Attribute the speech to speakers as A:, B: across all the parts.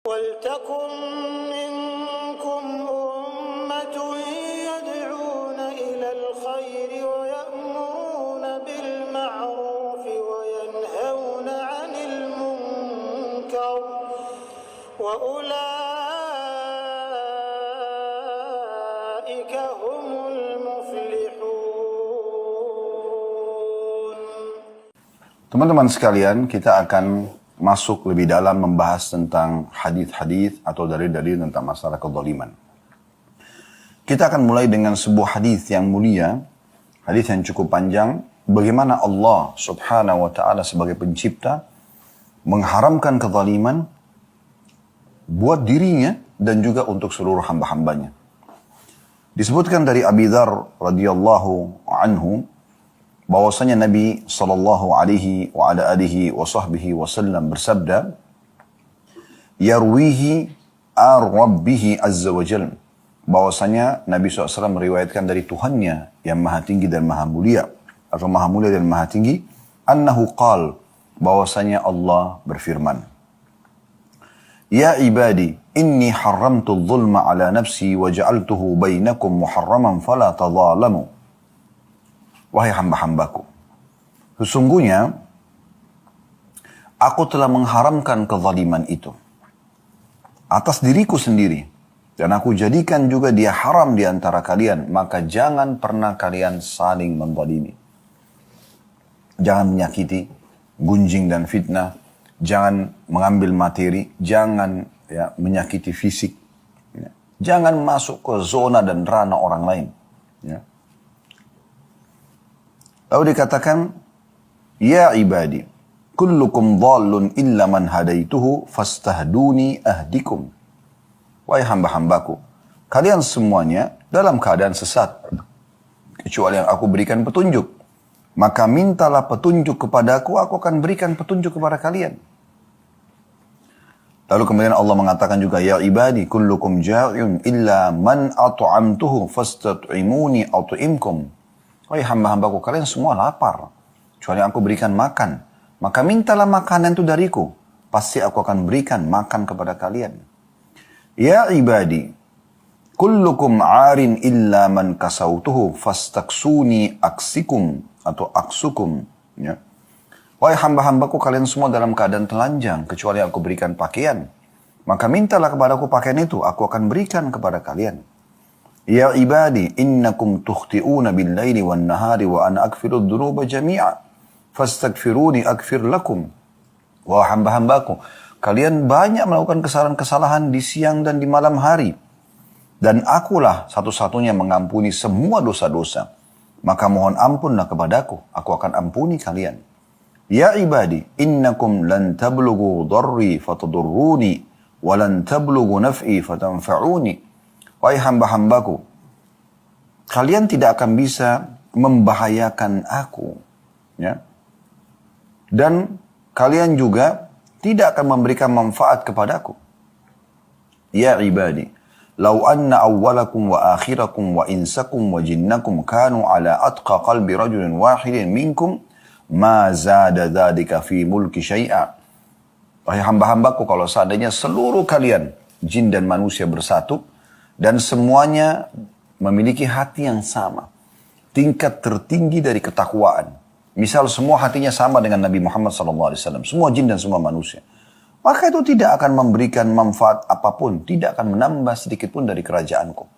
A: وَلْتَكُنْ مِنْكُمْ أُمَّةٌ يَدْعُونَ إِلَى الْخَيْرِ وَيَأْمُرُونَ بِالْمَعْرُوفِ وَيَنْهَوْنَ عَنِ الْمُنْكَرِ وَأُولَئِكَ هُمُ الْمُفْلِحُونَ.
B: Teman-teman sekalian, kita akan masuk lebih dalam membahas tentang hadis-hadis atau dalil-dalil tentang masalah kezaliman. Kita akan mulai dengan sebuah hadis yang mulia, hadis yang cukup panjang, bagaimana Allah Subhanahu wa taala sebagai pencipta mengharamkan kezaliman buat dirinya dan juga untuk seluruh hamba-hambanya. Disebutkan dari Abi Dzar radhiyallahu anhu bahwasanya Nabi sallallahu alaihi wa ala alihi wa sahbihi wasallam bersabda, yarwihi ar-rabbihi azza wa jalla, bahwasanya Nabi SAW meriwayatkan dari Tuhannya yang maha tinggi dan maha mulia, atau maha mulia dan maha tinggi, annahu qal, bahwasanya Allah berfirman, ya ibadi inni haramtu adh-dhulma ala nafsi wa ja'altuhu bainakum muharraman fala tadhalamu. Wahai hamba-hambaku, sesungguhnya aku telah mengharamkan kezaliman itu atas diriku sendiri, dan aku jadikan juga dia haram di antara kalian, maka jangan pernah kalian saling menzalimi. Jangan menyakiti, gunjing dan fitnah, jangan mengambil materi, jangan menyakiti fisik, jangan masuk ke zona dan ranah orang lain. Lalu dikatakan, ya ibadi, kullukum dhallun illa man hadaituhu fastahduni ahdikum. Wahai hamba-hambaku, kalian semuanya dalam keadaan sesat, kecuali yang aku berikan petunjuk. Maka mintalah petunjuk kepadaku, aku akan berikan petunjuk kepada kalian. Lalu kemudian Allah mengatakan juga, ya ibadi, kullukum ja'un illa man at'amtuhu fastat'imuni at'imkum. Wahai hamba-hambaku, kalian semua lapar, kecuali aku berikan makan. Maka mintalah makanan itu dariku, pasti aku akan berikan makan kepada kalian. Ya ibadi, kullukum arin illa man kasautuhu fastaksuni aksikum atau aksukum. Wahai hamba-hambaku, kalian semua dalam keadaan telanjang, kecuali aku berikan pakaian. Maka mintalah kepadaku pakaian itu, aku akan berikan kepada kalian. Ya ibadi, innakum tukhti'una bil-laili wan-nahari wa ana aghfiru dzunuba jami'a fastaghfiruni aghfir lakum. Wahai hamba-hambaku, kalian banyak melakukan kesalahan-kesalahan di siang dan di malam hari, dan akulah satu-satunya mengampuni semua dosa-dosa. Maka mohon ampunlah kepadaku, aku akan ampuni kalian. Ya ibadi, innakum lan tablughu dharri fatadurruni wa lan tablughu naf'i fatanfa'uni. Wahai hamba-hambaku, kalian tidak akan bisa membahayakan aku, dan kalian juga tidak akan memberikan manfaat kepadaku. Ya ibadi, law anna awwalakum wa akhirakum wa insakum wa jinnakum kanu ala atqa qalbi rajulin wahidin minkum ma zada dzalika fi mulki syai'a. Wahai hamba-hambaku, kalau seandainya seluruh kalian, jin dan manusia bersatu, dan semuanya memiliki hati yang sama, tingkat tertinggi dari ketakwaan. Misal semua hatinya sama dengan Nabi Muhammad SAW, semua jin dan semua manusia. Maka itu tidak akan memberikan manfaat apapun, tidak akan menambah sedikit pun dari kerajaanku.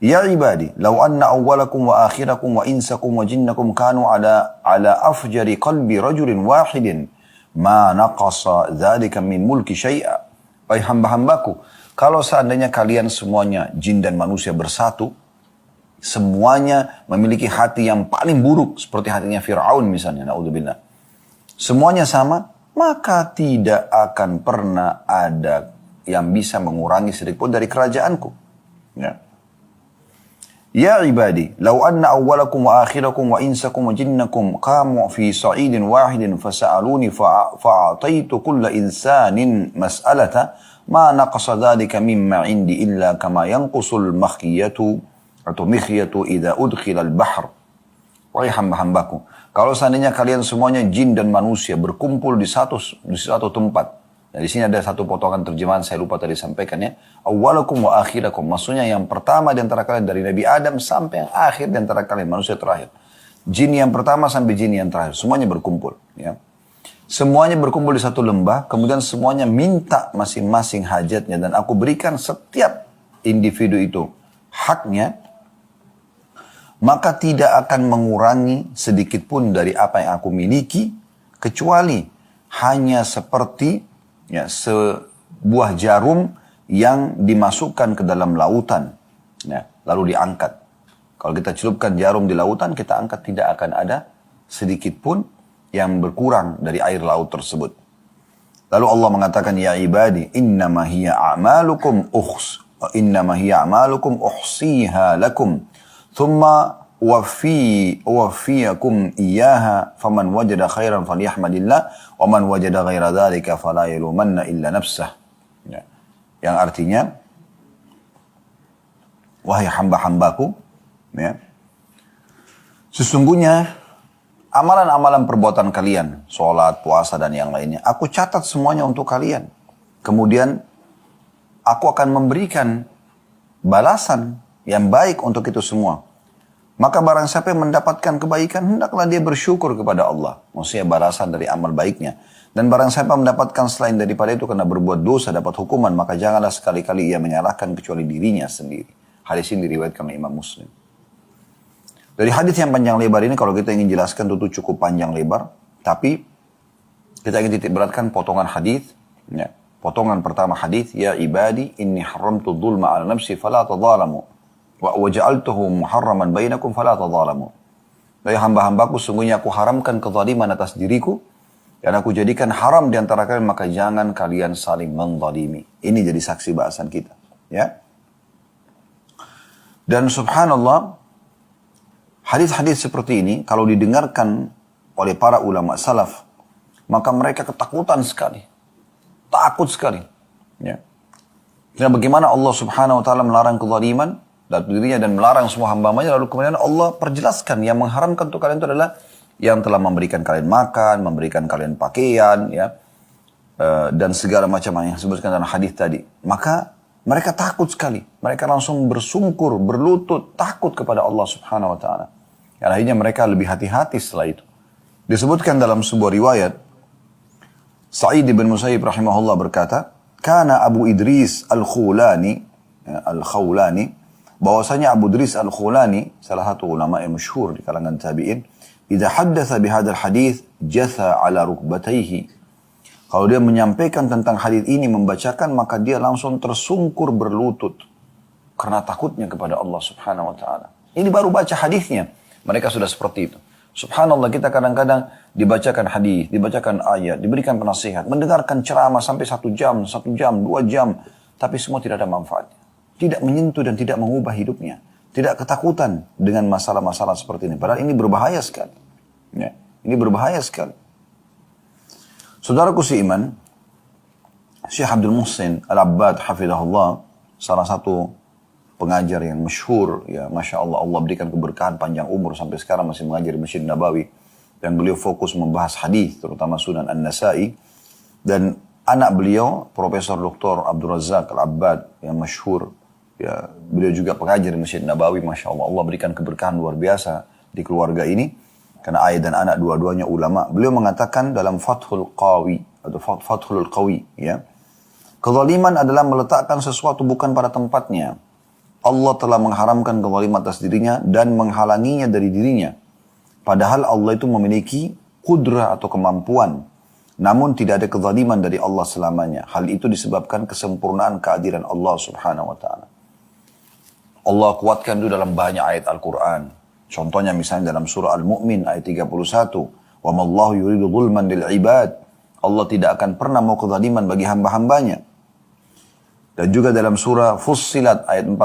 B: Ya ibadi, law anna awwalakum wa akhirakum wa insakum wa jinnakum kanu ala afjari qalbi rajulin wahidin, ma naqasa dzalika min mulki syai'a. Wahai hamba-hambaku, kalau seandainya kalian semuanya, jin dan manusia bersatu, semuanya memiliki hati yang paling buruk, seperti hatinya Fir'aun misalnya, na'udzubillah. Semuanya sama, maka tidak akan pernah ada yang bisa mengurangi sedikit pun dari kerajaanku. Ya ibadi, law anna awwalakum wa akhirakum wa insakum wa jinnakum qamu fi sa'idin wahidin fasa'aluni fa'ataitu kulla insanin mas'alata ma naqasa dhalika mimma indi illa kama yanqusul makhiyatu atau mikhyatu idza udkhila al-bahr. Wahai hamba-hambaku, kalau seandainya kalian semuanya jin dan manusia berkumpul di satu tempat, Nah, di sini ada satu potongan terjemahan saya lupa tadi sampaikan ya. Awwalakum wa akhirakum. Maksudnya yang pertama di antara kalian dari Nabi Adam sampai yang akhir di antara kalian manusia terakhir. Jin yang pertama sampai jin yang terakhir. Semuanya berkumpul. Ya. Semuanya berkumpul di satu lembah. Kemudian semuanya minta masing-masing hajatnya. Dan aku berikan setiap individu itu haknya. Maka tidak akan mengurangi sedikit pun dari apa yang aku miliki. Kecuali hanya seperti ya, sebuah jarum yang dimasukkan ke dalam lautan, ya, lalu diangkat. Kalau kita celupkan jarum di lautan, kita angkat, tidak akan ada sedikit pun yang berkurang dari air laut tersebut. Lalu Allah mengatakan, ya ibadi, innama hiya a'malukum uhsiha lakum, thumma wafiyakum iyaha faman wajada khairan falyahmadillah wa man wajada ghaira dzalika fala yalumanna illa nafsah. Ya. Yang artinya, wahai hamba-hambaku, ya, sesungguhnya amalan-amalan perbuatan kalian, sholat, puasa dan yang lainnya, aku catat semuanya untuk kalian. Kemudian aku akan memberikan balasan yang baik untuk itu semua. Maka barang siapa yang mendapatkan kebaikan, hendaklah dia bersyukur kepada Allah. Maksudnya balasan dari amal baiknya. Dan barang siapa mendapatkan selain daripada itu karena berbuat dosa dapat hukuman, maka janganlah sekali-kali ia menyalahkan kecuali dirinya sendiri. Hadis ini diriwayatkan oleh Imam Muslim. Dari hadis yang panjang lebar ini, kalau kita ingin jelaskan tentu cukup panjang lebar. Tapi kita ingin titik beratkan potongan hadis. Ya. Potongan pertama hadis, ya ibadi inni haramtu dhulma ala nafsi fala tadhalamu. Wa waja'altuhu muharraman bainakum fala tadhalamu. Dari hamba-hambaku sungguhnya aku haramkan kezaliman atas diriku dan aku jadikan haram di antara kalian, maka jangan kalian saling menzalimi. Ini jadi saksi bahasan kita, ya. Dan subhanallah, hadis-hadis seperti ini kalau didengarkan oleh para ulama salaf, maka mereka ketakutan sekali. Takut sekali, ya. Karena bagaimana Allah subhanahu wa ta'ala melarang kezaliman dan dirinya dan melarang semua hamba-hambanya, lalu kemudian Allah perjelaskan yang mengharamkan untuk kalian itu adalah yang telah memberikan kalian makan, memberikan kalian pakaian, ya, dan segala macam yang disebutkan dalam hadis tadi. Maka mereka takut sekali, mereka langsung bersungkur, berlutut, takut kepada Allah subhanahu wa ta'ala. Dan akhirnya mereka lebih hati-hati setelah itu. Disebutkan dalam sebuah riwayat, Sa'id bin Musayyib rahimahullah berkata, Kana Abu Idris al-Khawlani, bahwasanya Abu Idris al-Khawlani, salah satu ulama yang masyhur di kalangan tabi'in, idza haddatsa bihadzal hadits jatha ala rukbatayhi. Kalau dia menyampaikan tentang hadis ini, membacakan, maka dia langsung tersungkur berlutut karena takutnya kepada Allah subhanahu wa ta'ala. Ini baru baca hadisnya, mereka sudah seperti itu. Subhanallah, kita kadang-kadang dibacakan hadis, dibacakan ayat, diberikan penasihat, mendengarkan ceramah sampai 1 jam, 2 jam, tapi semua tidak ada manfaatnya. Tidak menyentuh dan tidak mengubah hidupnya. Tidak ketakutan dengan masalah-masalah seperti ini. Padahal ini berbahaya sekali. Ya, ini berbahaya sekali. Saudaraku seiman, Syekh Abdul Muhsin Al-Abbad hafizahullah, salah satu pengajar yang masyhur, ya Masya Allah, Allah berikan keberkahan panjang umur sampai sekarang masih mengajar di Masjid Nabawi. Dan beliau fokus membahas hadis, terutama Sunan An-Nasa'i. Dan anak beliau, Profesor Dr. Abdul Razak Al-Abbad yang masyhur, ya, beliau juga pengajar di Masjid Nabawi, Masya Allah. Allah berikan keberkahan luar biasa di keluarga ini. Karena ayah dan anak dua-duanya ulama. Beliau mengatakan dalam Fathul Qawi, atau Fathul Qawi, ya. Kezaliman adalah meletakkan sesuatu bukan pada tempatnya. Allah telah mengharamkan kezaliman atas dirinya dan menghalanginya dari dirinya. Padahal Allah itu memiliki kudrah atau kemampuan. Namun tidak ada kezaliman dari Allah selamanya. Hal itu disebabkan kesempurnaan keadilan Allah subhanahu wa ta'ala. Allah kuatkan itu dalam banyak ayat Al-Quran. Contohnya misalnya dalam surah Al-Mu'min ayat 31. Wa mallahu yuridu zulman lil ibad. Allah tidak akan pernah mau kezaliman bagi hamba-hambanya. Dan juga dalam surah Fussilat ayat 46.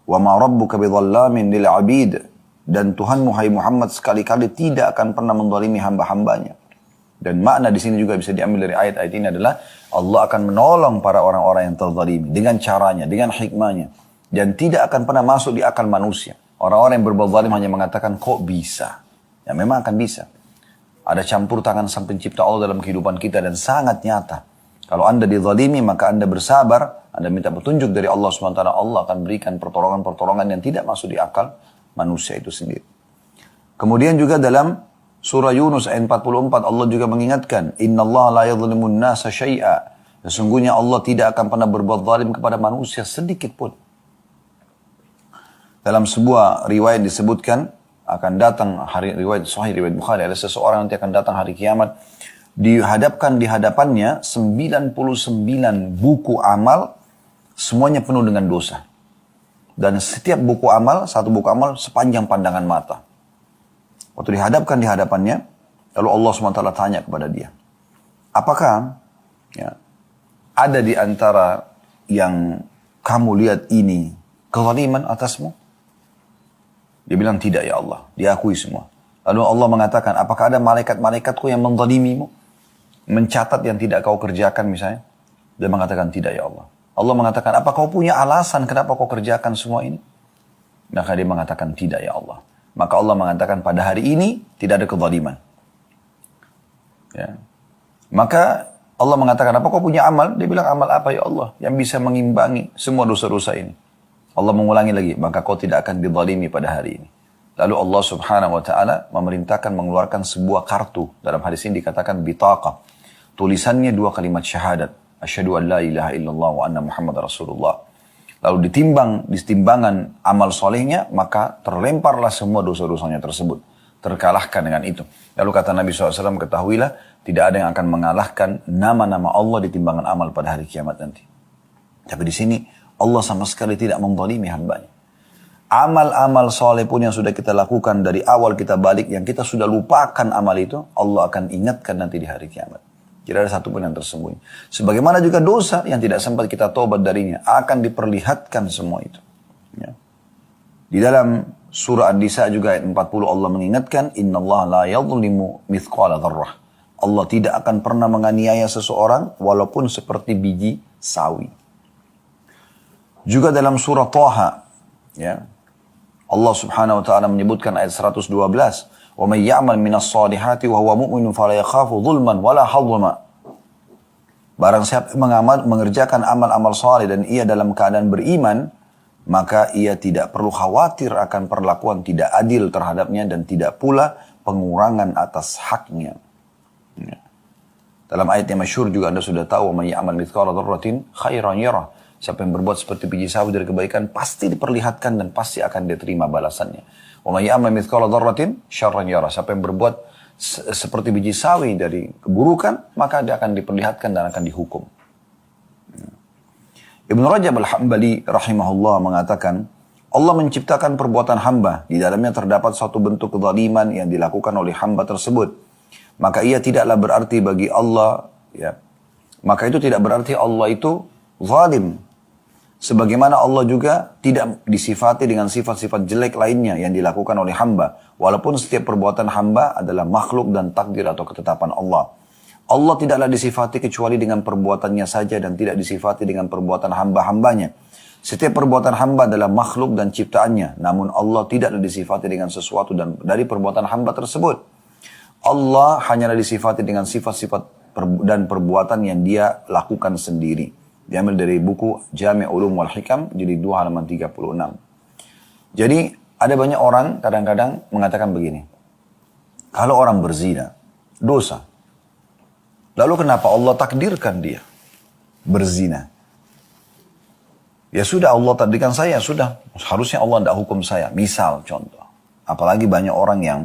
B: Wa ma rabbuka bidhallamin lil abid. Dan Tuhanmu hai Muhammad sekali-kali tidak akan pernah menzalimi hamba-hambanya. Dan makna di sini juga bisa diambil dari ayat-ayat ini adalah Allah akan menolong para orang-orang yang terzalimi dengan caranya, dengan hikmahnya. Dan tidak akan pernah masuk di akal manusia. Orang-orang yang berbuat zalim hanya mengatakan, kok bisa? Ya memang akan bisa. Ada campur tangan Sang Pencipta Allah dalam kehidupan kita dan sangat nyata. Kalau anda dizalimi, maka anda bersabar, anda minta petunjuk dari Allah SWT, Allah akan berikan pertolongan-pertolongan yang tidak masuk di akal manusia itu sendiri. Kemudian juga dalam surah Yunus ayat 44, Allah juga mengingatkan, Inna Allah la yadhlimun nasa syai'a. Sesungguhnya Allah tidak akan pernah berbuat zalim kepada manusia sedikit pun. Dalam sebuah riwayat disebutkan, akan datang hari riwayat Sahih riwayat Bukhari, ada seseorang nanti akan datang hari kiamat, dihadapkan di hadapannya 99 buku amal, semuanya penuh dengan dosa. Dan setiap buku amal, satu buku amal sepanjang pandangan mata. Waktu dihadapkan di hadapannya, lalu Allah SWT tanya kepada dia, apakah ada di antara yang kamu lihat ini kezaliman atasmu? Dia bilang tidak ya Allah, diakui semua. Lalu Allah mengatakan, apakah ada malaikat-malaikatku yang menzalimimu? Mencatat yang tidak kau kerjakan misalnya? Dia mengatakan tidak ya Allah. Allah mengatakan, apa kau punya alasan kenapa kau kerjakan semua ini? Maka dia mengatakan tidak ya Allah. Maka Allah mengatakan pada hari ini tidak ada kezaliman. Ya. Maka Allah mengatakan, apa kau punya amal? Dia bilang, amal apa ya Allah yang bisa mengimbangi semua dosa-dosa ini? Allah mengulangi lagi, maka kau tidak akan dizalimi pada hari ini. Lalu Allah Subhanahu wa taala memerintahkan mengeluarkan sebuah kartu. Dalam hadis ini dikatakan bitaqah. Tulisannya 2 kalimat syahadat. Asyhadu an la ilaha illallah wa anna Muhammad Rasulullah. Lalu ditimbang di timbangan amal solehnya, maka terlemparlah semua dosa-dosanya tersebut. Terkalahkan dengan itu. Lalu kata Nabi SAW, ketahuilah tidak ada yang akan mengalahkan nama-nama Allah di timbangan amal pada hari kiamat nanti. Tapi di sini Allah sama sekali tidak menzalimi hambanya. Amal-amal soleh pun yang sudah kita lakukan dari awal kita balik, yang kita sudah lupakan amal itu, Allah akan ingatkan nanti di hari kiamat. Tidak ada satu pun yang tersembunyi. Sebagaimana juga dosa yang tidak sempat kita tobat darinya, akan diperlihatkan semua itu. Ya. Di dalam surah An-Nisa juga ayat 40 Allah mengingatkan, Inna Allah la yadhlimu mithqala dzarrah. Allah tidak akan pernah menganiaya seseorang walaupun seperti biji sawi. Juga dalam surah Thaha, ya, Allah Subhanahu wa taala menyebutkan ayat 112, "Wa may ya'mal minas salihati wa huwa mu'minun fala yakhafu dhulman wala hadhma." Barang siapa mengerjakan amal-amal saleh dan ia dalam keadaan beriman, maka ia tidak perlu khawatir akan perlakuan tidak adil terhadapnya dan tidak pula pengurangan atas haknya. Ya. Dalam ayat yang masyhur juga Anda sudah tahu, "Wa may ya'mal mithqala dzarratin khairan yarah." Siapa yang berbuat seperti biji sawi dari kebaikan pasti diperlihatkan dan pasti akan diterima balasannya. Wa may ya'mal mithqala dzarratin syarran yarah. Siapa yang berbuat seperti biji sawi dari keburukan, maka dia akan diperlihatkan dan akan dihukum. Ibnu Rajab Al-Hambali rahimahullah mengatakan, Allah menciptakan perbuatan hamba, di dalamnya terdapat suatu bentuk kezaliman yang dilakukan oleh hamba tersebut. Maka ia tidaklah berarti bagi Allah, ya. Maka itu tidak berarti Allah itu zalim. Sebagaimana Allah juga tidak disifati dengan sifat-sifat jelek lainnya yang dilakukan oleh hamba. Walaupun setiap perbuatan hamba adalah makhluk dan takdir atau ketetapan Allah. Allah tidaklah disifati kecuali dengan perbuatannya saja dan tidak disifati dengan perbuatan hamba-hambanya. Setiap perbuatan hamba adalah makhluk dan ciptaannya. Namun Allah tidaklah disifati dengan sesuatu dan dari perbuatan hamba tersebut. Allah hanyalah disifati dengan sifat-sifat dan perbuatan yang dia lakukan sendiri. Diambil dari buku Jami' Ulum wal Hikam, jilid 2 halaman 36. Jadi ada banyak orang kadang-kadang mengatakan begini. Kalau orang berzina, dosa. Lalu kenapa Allah takdirkan dia berzina? Ya sudah Allah takdirkan saya, sudah. Harusnya Allah tidak hukum saya. Misal contoh. Apalagi banyak orang yang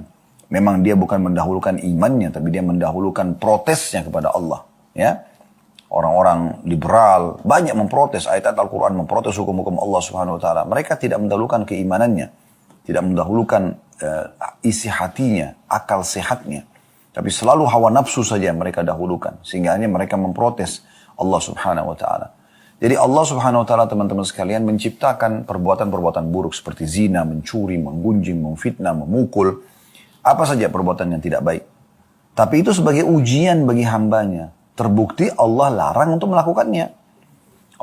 B: memang dia bukan mendahulukan imannya, tapi dia mendahulukan protesnya kepada Allah. Ya. Orang-orang liberal banyak memprotes ayat-ayat Al-Quran, memprotes hukum-hukum Allah Subhanahu Wa Taala. Mereka tidak mendahulukan keimanannya, tidak mendahulukan isi hatinya, akal sehatnya. Tapi selalu hawa nafsu saja mereka dahulukan. Sehingga mereka memprotes Allah Subhanahu Wa Taala. Jadi Allah Subhanahu Wa Taala, teman-teman sekalian, menciptakan perbuatan-perbuatan buruk seperti zina, mencuri, menggunjing, memfitnah, memukul. Apa saja perbuatan yang tidak baik. Tapi itu sebagai ujian bagi hambanya. Terbukti Allah larang untuk melakukannya.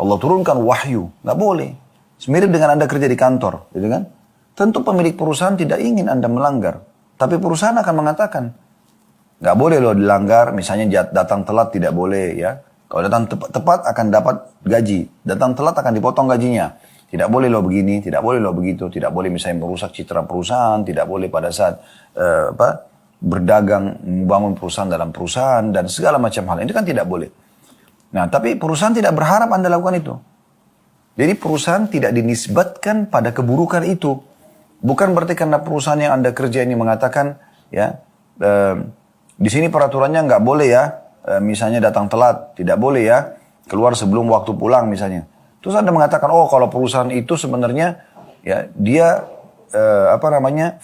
B: Allah turunkan wahyu. Nggak boleh. Semirip dengan Anda kerja di kantor. Gitu kan? Tentu pemilik perusahaan tidak ingin Anda melanggar. Tapi perusahaan akan mengatakan, nggak boleh loh dilanggar. Misalnya datang telat tidak boleh ya. Kalau datang tepat akan dapat gaji, datang telat akan dipotong gajinya. Tidak boleh lo begini, tidak boleh lo begitu, tidak boleh misalnya merusak citra perusahaan, tidak boleh pada saat berdagang, membangun perusahaan dalam perusahaan, dan segala macam hal. Itu kan tidak boleh. Nah, tapi perusahaan tidak berharap Anda lakukan itu. Jadi perusahaan tidak dinisbatkan pada keburukan itu. Bukan berarti karena perusahaan yang Anda kerja ini mengatakan, ya, di sini peraturannya nggak boleh ya, misalnya datang telat, tidak boleh ya, keluar sebelum waktu pulang misalnya. Terus Anda mengatakan, oh kalau perusahaan itu sebenarnya ya dia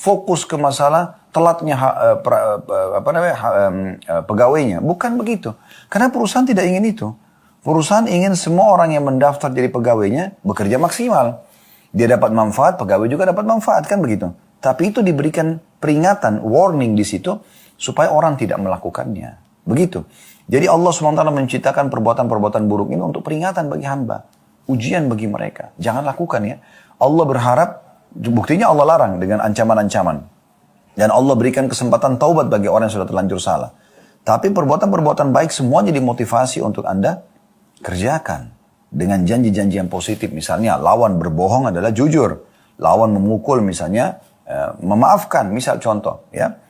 B: fokus ke masalah telatnya pegawainya. Bukan begitu. Karena perusahaan tidak ingin itu. Perusahaan ingin semua orang yang mendaftar jadi pegawainya bekerja maksimal. Dia dapat manfaat, pegawai juga dapat manfaat, kan begitu. Tapi itu diberikan peringatan, warning di situ supaya orang tidak melakukannya. Begitu. Jadi Allah SWT menciptakan perbuatan-perbuatan buruk ini untuk peringatan bagi hamba. Ujian bagi mereka. Jangan lakukan ya. Allah berharap, buktinya Allah larang dengan ancaman-ancaman. Dan Allah berikan kesempatan taubat bagi orang yang sudah terlanjur salah. Tapi perbuatan-perbuatan baik semuanya dimotivasi untuk Anda kerjakan. Dengan janji-janji yang positif. Misalnya lawan berbohong adalah jujur. Lawan memukul misalnya memaafkan. Misal contoh ya.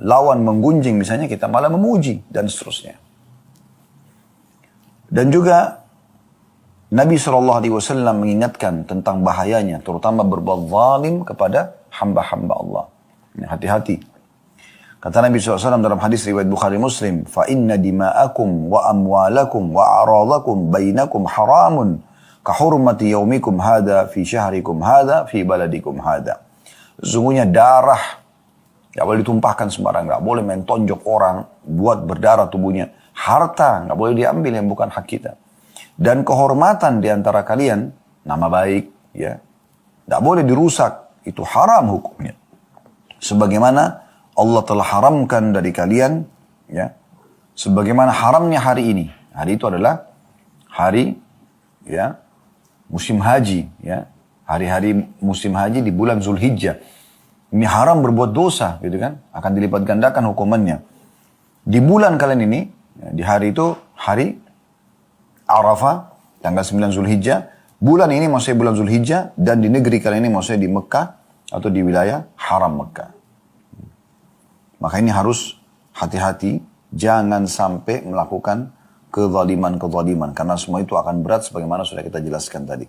B: Lawan menggunjing misalnya kita malah memuji dan seterusnya. Dan juga Nabi SAW mengingatkan tentang bahayanya terutama berbuat zalim kepada hamba-hamba Allah. Hati-hati. Kata Nabi SAW dalam hadis riwayat Bukhari Muslim, fa inna dima'akum wa amwalakum wa a'radakum bainakum haramun ka hurmati yaumikum hadha fi syahrikum hadha fi baladikum hadha. Sesungguhnya darah nggak boleh ditumpahkan sembarang, nggak boleh main tonjok orang, buat berdarah tubuhnya. Harta nggak boleh diambil yang bukan hak kita. Dan kehormatan di antara kalian, nama baik, ya, nggak boleh dirusak. Itu haram hukumnya. Sebagaimana Allah telah haramkan dari kalian, ya, sebagaimana haramnya hari ini. Hari itu adalah hari, ya, musim haji, ya, hari-hari musim haji di bulan Zulhijjah. Ini haram berbuat dosa, gitu kan? Akan dilipat gandakan hukumannya. Di bulan kalian ini, di hari itu, hari Arafah, tanggal 9 Zulhijjah. Bulan ini maksudnya bulan Zulhijjah, dan di negeri kalian ini maksudnya di Mekah, atau di wilayah haram Mekah. Maka ini harus hati-hati, jangan sampai melakukan kezaliman-kezaliman. Karena semua itu akan berat, sebagaimana sudah kita jelaskan tadi.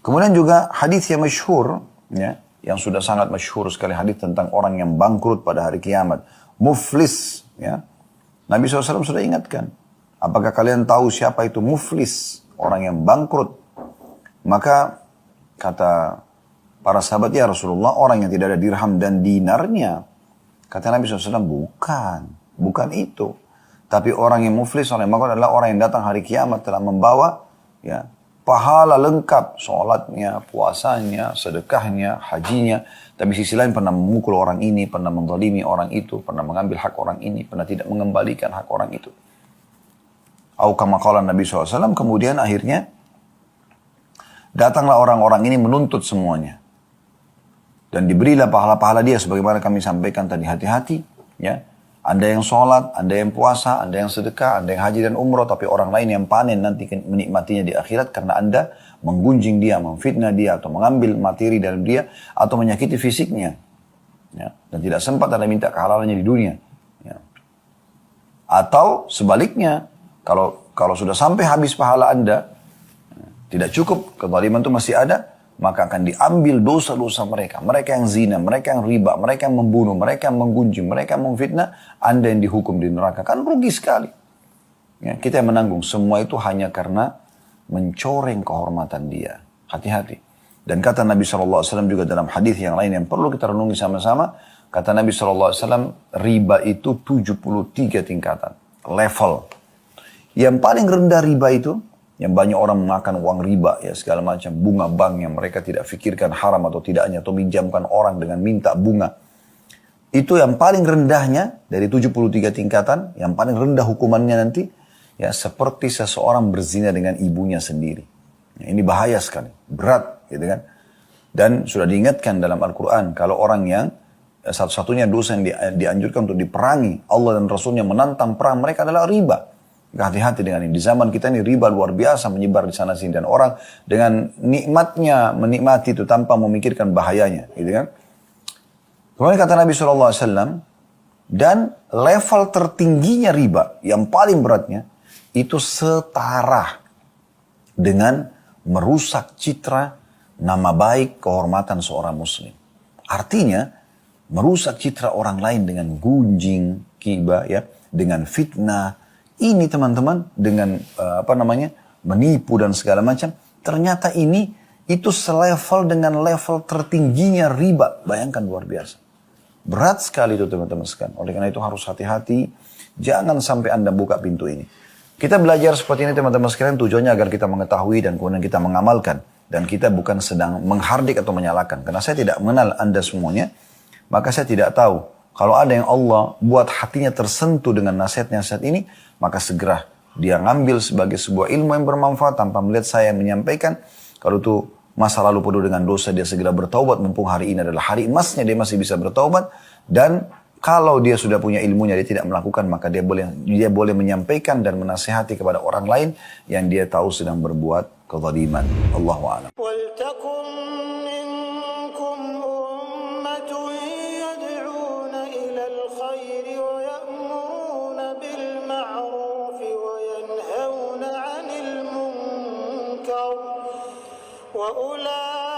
B: Kemudian juga hadis yang masyhur, ya, yang sudah sangat masyhur sekali hadis tentang orang yang bangkrut pada hari kiamat. Muflis. Ya. Nabi SAW sudah ingatkan. Apakah kalian tahu siapa itu muflis? Orang yang bangkrut. Maka kata para sahabat, ya Rasulullah, orang yang tidak ada dirham dan dinarnya. Kata Nabi SAW, bukan itu. Tapi orang yang muflis, orang yang bangkrut adalah orang yang datang hari kiamat telah membawa, ya, pahala lengkap, sholatnya, puasanya, sedekahnya, hajinya. Tapi sisi lain pernah memukul orang ini, pernah menzalimi orang itu, pernah mengambil hak orang ini, pernah tidak mengembalikan hak orang itu. Au kama qala Nabi SAW, kemudian akhirnya datanglah orang-orang ini menuntut semuanya. Dan diberilah pahala-pahala dia, sebagaimana kami sampaikan tadi, hati-hati. Ya. Anda yang sholat, Anda yang puasa, Anda yang sedekah, Anda yang haji dan umroh, tapi orang lain yang panen nanti menikmatinya di akhirat karena Anda menggunjing dia, memfitnah dia, atau mengambil materi dari dia, atau menyakiti fisiknya. Ya. Dan tidak sempat Anda minta kehalalannya di dunia. Ya. Atau sebaliknya, kalau sudah sampai habis pahala Anda, tidak cukup, kezaliman itu masih ada, maka akan diambil dosa-dosa mereka. Mereka yang zina, mereka yang riba, mereka yang membunuh, mereka yang menggunjing, mereka yang memfitnah, Anda yang dihukum di neraka. Kan rugi sekali. Ya, kita yang menanggung. Semua itu hanya karena mencoreng kehormatan dia. Hati-hati. Dan kata Nabi SAW juga dalam hadis yang lain yang perlu kita renungi sama-sama. Kata Nabi SAW, riba itu 73 tingkatan. Level. Yang paling rendah riba itu, yang banyak orang memakan uang riba, ya segala macam bunga bank yang mereka tidak fikirkan haram atau tidaknya, atau minjamkan orang dengan minta bunga. Itu yang paling rendahnya dari 73 tingkatan, yang paling rendah hukumannya nanti, ya seperti seseorang berzina dengan ibunya sendiri. Ya, ini bahaya sekali, berat, gitu kan. Dan sudah diingatkan dalam Al-Quran, kalau orang yang satu-satunya dosa yang dianjurkan untuk diperangi, Allah dan Rasulnya menantang perang mereka adalah riba. Hati-hati dengan ini. Di zaman kita ini riba luar biasa menyebar di sana sini dan orang dengan nikmatnya menikmati itu tanpa memikirkan bahayanya, gitu kan? Kemudian kata Nabi SAW, dan level tertingginya riba yang paling beratnya itu setara dengan merusak citra, nama baik, kehormatan seorang muslim. Artinya merusak citra orang lain dengan gunjing, gibah, ya, dengan fitnah. Ini teman-teman dengan menipu dan segala macam. Ternyata itu selevel dengan level tertingginya riba. Bayangkan luar biasa. Berat sekali itu teman-teman sekalian. Oleh karena itu harus hati-hati. Jangan sampai Anda buka pintu ini. Kita belajar seperti ini teman-teman sekalian tujuannya agar kita mengetahui dan kemudian kita mengamalkan. Dan kita bukan sedang menghardik atau menyalahkan. Karena saya tidak mengenal Anda semuanya. Maka saya tidak tahu. Kalau ada yang Allah buat hatinya tersentuh dengan nasihat-nasihat ini, maka segera dia ngambil sebagai sebuah ilmu yang bermanfaat tanpa melihat saya menyampaikan. Kalau itu masa lalu penuh dengan dosa, dia segera bertaubat. Mumpung hari ini adalah hari emasnya, dia masih bisa bertaubat. Dan kalau dia sudah punya ilmunya, dia tidak melakukan, maka dia boleh menyampaikan dan menasihati kepada orang lain yang dia tahu sedang berbuat kezaliman. Allahu a'lam.
A: وأولئك